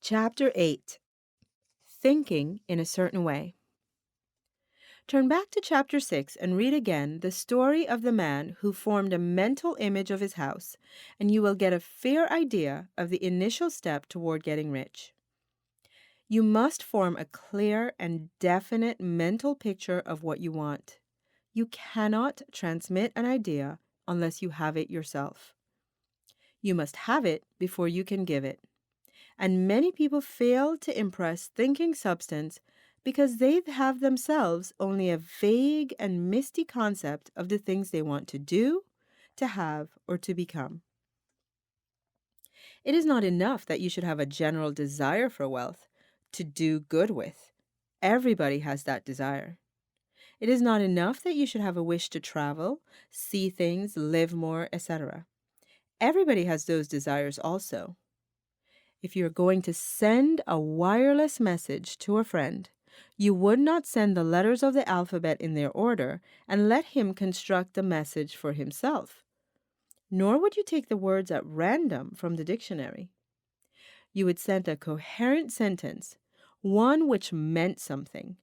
Chapter 8. Thinking in a Certain Way. Turn back to Chapter 6 and read again the story of the man who formed a mental image of his house, and you will get a fair idea of the initial step toward getting rich. You must form a clear and definite mental picture of what you want. You cannot transmit an idea unless you have it yourself. You must have it before you can give it. And many people fail to impress thinking substance because they have themselves only a vague and misty concept of the things they want to do, to have, or to become. It is not enough that you should have a general desire for wealth to do good with. Everybody has that desire. It is not enough that you should have a wish to travel, see things, live more, etc. Everybody has those desires also. If you're going to send a wireless message to a friend, you would not send the letters of the alphabet in their order and let him construct the message for himself. Nor would you take the words at random from the dictionary. You would send a coherent sentence, one which meant something.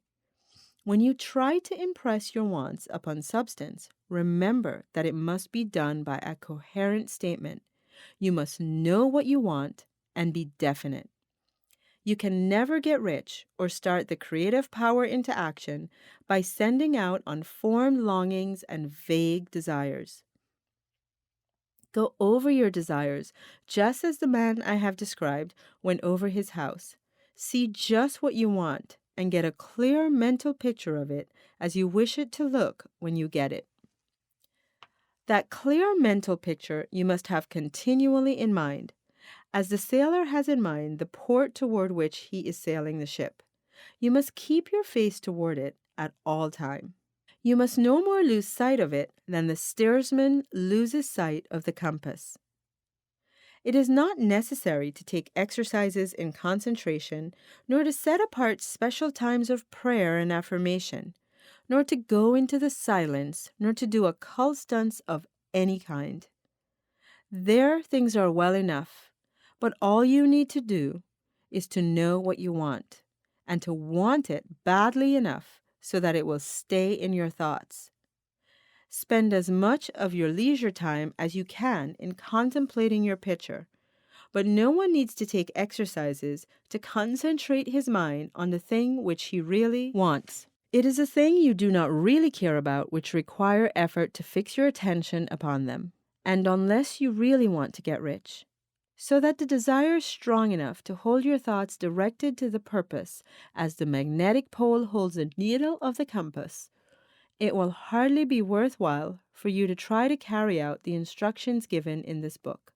When you try to impress your wants upon substance, remember that it must be done by a coherent statement. You must know what you want and be definite. You can never get rich or start the creative power into action by sending out unformed longings and vague desires. Go over your desires just as the man I have described went over his house. See just what you want and get a clear mental picture of it as you wish it to look when you get it. That clear mental picture you must have continually in mind, as the sailor has in mind the port toward which he is sailing the ship. You must keep your face toward it at all time. You must no more lose sight of it than the steersman loses sight of the compass. It is not necessary to take exercises in concentration, nor to set apart special times of prayer and affirmation, nor to go into the silence, nor to do occult stunts of any kind. There things are well enough, but all you need to do is to know what you want, and to want it badly enough so that it will stay in your thoughts. Spend as much of your leisure time as you can in contemplating your picture, but no one needs to take exercises to concentrate his mind on the thing which he really wants. It is a thing you do not really care about which require effort to fix your attention upon them, and unless you really want to get rich, so that the desire is strong enough to hold your thoughts directed to the purpose as the magnetic pole holds the needle of the compass, it will hardly be worthwhile for you to try to carry out the instructions given in this book.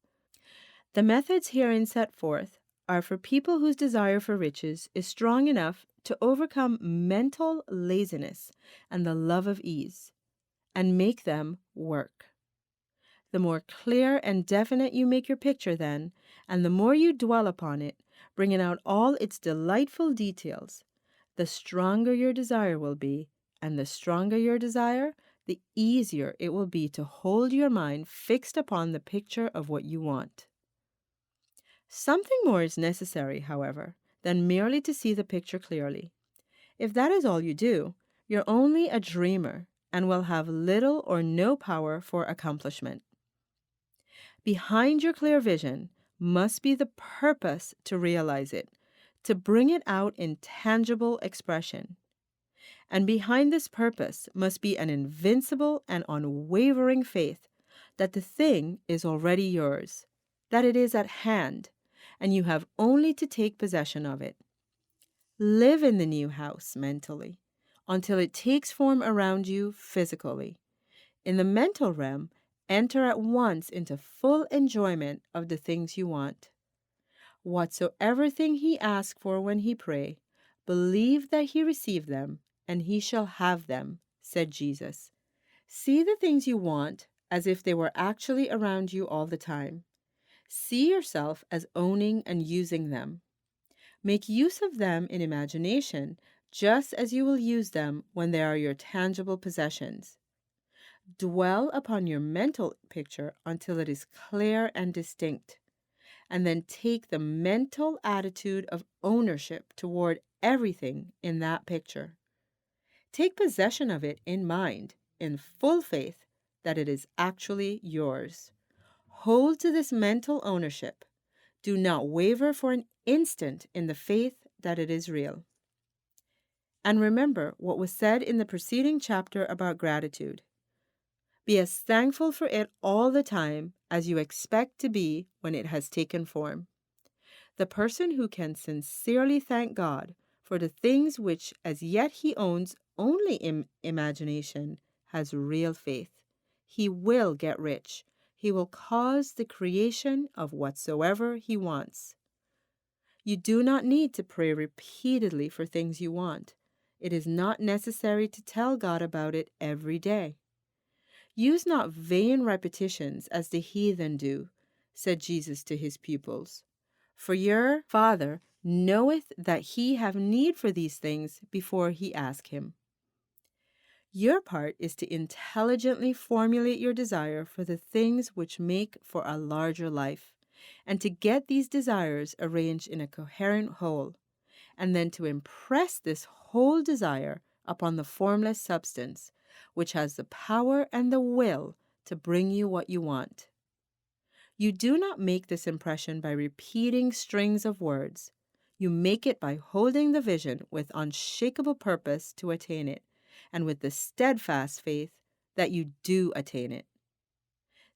The methods herein set forth are for people whose desire for riches is strong enough to overcome mental laziness and the love of ease, and make them work. The more clear and definite you make your picture then, and the more you dwell upon it, bringing out all its delightful details, the stronger your desire will be, and the stronger your desire, the easier it will be to hold your mind fixed upon the picture of what you want. Something more is necessary, however, than merely to see the picture clearly. If that is all you do, you're only a dreamer and will have little or no power for accomplishment. Behind your clear vision must be the purpose to realize it, to bring it out in tangible expression. And behind this purpose must be an invincible and unwavering faith that the thing is already yours, that it is at hand, and you have only to take possession of it. Live in the new house mentally until it takes form around you physically. In the mental realm, enter at once into full enjoyment of the things you want. Whatsoever thing he asks for when he pray, believe that he received them, and he shall have them, said Jesus. See the things you want as if they were actually around you all the time. See yourself as owning and using them. Make use of them in imagination, just as you will use them when they are your tangible possessions. Dwell upon your mental picture until it is clear and distinct, and then take the mental attitude of ownership toward everything in that picture. Take possession of it in mind, in full faith that it is actually yours. Hold to this mental ownership. Do not waver for an instant in the faith that it is real. And remember what was said in the preceding chapter about gratitude. Be as thankful for it all the time as you expect to be when it has taken form. The person who can sincerely thank God for the things which as yet he owns only in imagination has real faith. He will get rich. He will cause the creation of whatsoever he wants. You do not need to pray repeatedly for things you want. It is not necessary to tell God about it every day. Use not vain repetitions as the heathen do, said Jesus to his pupils. For your Father knoweth that he have need for these things before he ask him. Your part is to intelligently formulate your desire for the things which make for a larger life, and to get these desires arranged in a coherent whole, and then to impress this whole desire upon the formless substance, which has the power and the will to bring you what you want. You do not make this impression by repeating strings of words. You make it by holding the vision with unshakable purpose to attain it, and with the steadfast faith that you do attain it.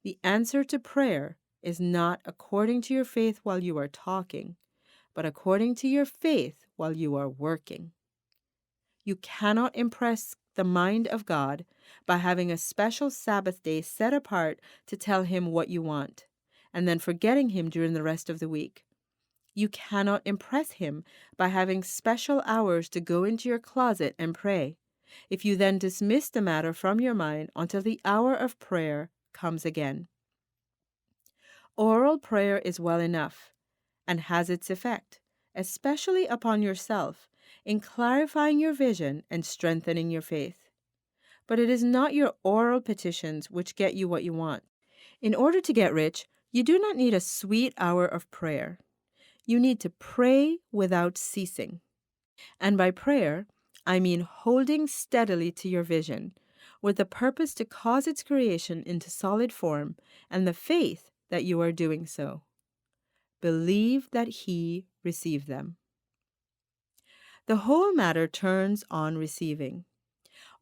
The answer to prayer is not according to your faith while you are talking, but according to your faith while you are working. You cannot impress the mind of God by having a special Sabbath day set apart to tell him what you want, and then forgetting him during the rest of the week. You cannot impress him by having special hours to go into your closet and pray, if you then dismiss the matter from your mind until the hour of prayer comes again. Oral prayer is well enough and has its effect, especially upon yourself, in clarifying your vision and strengthening your faith. But it is not your oral petitions which get you what you want. In order to get rich, you do not need a sweet hour of prayer. You need to pray without ceasing. And by prayer, I mean holding steadily to your vision, with the purpose to cause its creation into solid form and the faith that you are doing so. Believe that he received them. The whole matter turns on receiving.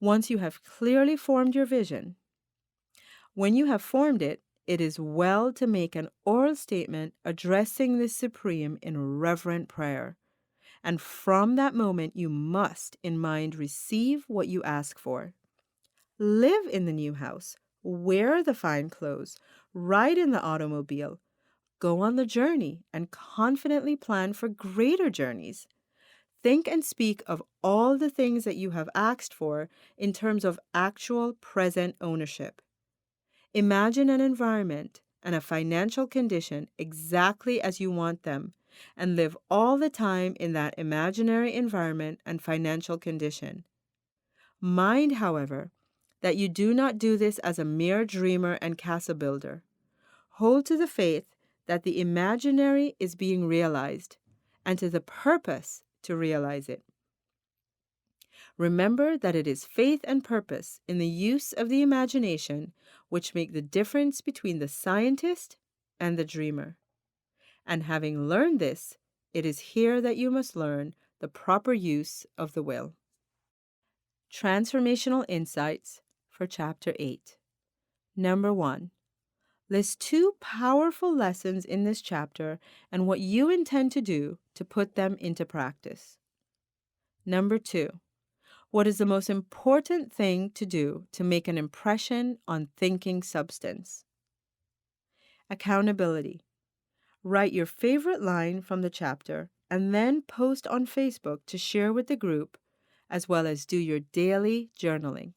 Once you have clearly formed your vision, when you have formed it, it is well to make an oral statement addressing the Supreme in reverent prayer. And from that moment, you must, in mind, receive what you ask for. Live in the new house, wear the fine clothes, ride in the automobile, go on the journey, and confidently plan for greater journeys. Think and speak of all the things that you have asked for in terms of actual present ownership. Imagine an environment and a financial condition exactly as you want them, and live all the time in that imaginary environment and financial condition. Mind, however, that you do not do this as a mere dreamer and castle builder. Hold to the faith that the imaginary is being realized, and to the purpose to realize it. Remember that it is faith and purpose in the use of the imagination which make the difference between the scientist and the dreamer. And having learned this, it is here that you must learn the proper use of the will. Transformational Insights for Chapter 8. Number 1. List 2 powerful lessons in this chapter and what you intend to do to put them into practice. Number 2. What is the most important thing to do to make an impression on thinking substance? Accountability. Write your favorite line from the chapter and then post on Facebook to share with the group, as well as do your daily journaling.